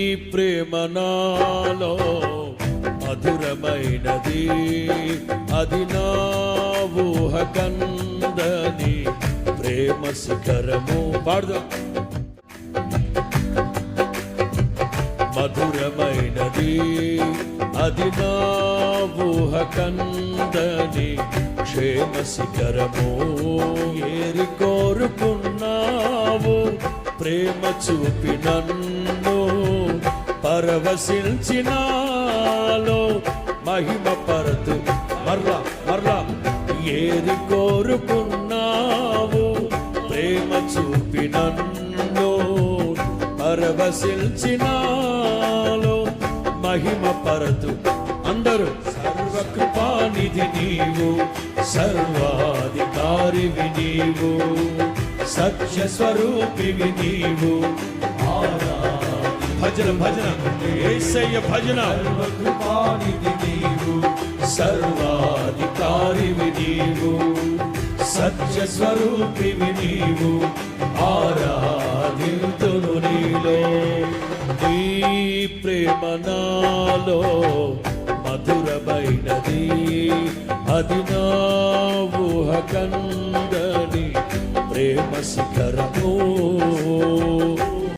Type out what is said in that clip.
ఈ ప్రేమ నాలో మధురమైనది, అది నా ఊహ కందని ప్రేమ శిఖరము. పాడుదాం. మధురమైనది, అది నా ఊహ కందని క్షేమ శిఖరము. ఏరి కోరుకున్నావు ప్రేమ చూపి నన్ను, పరవశించినాలో మహిమ పరతు. మర్రా మర్రా. ఏరి కోరుకున్నావు ప్రేమ చూపి నన్ను, పరవశించినాలో మహిమ పరతు. అందరూ సర్వకృపానిధి నీవు, సర్వాధికారివి నీవు, సత్య స్వరూపివి నీవు. భజన భజన యేసయ్య భజన. సర్వకృపానిధి నీవు, సర్వాధికారివి నీవు, సత్య స్వరూపివి నీవు. ఆరాధింతును నీలో. నీ ప్రేమ నాలో మధురమైనది, అది నా ఊహ కందని ప్రేమ శిఖరము.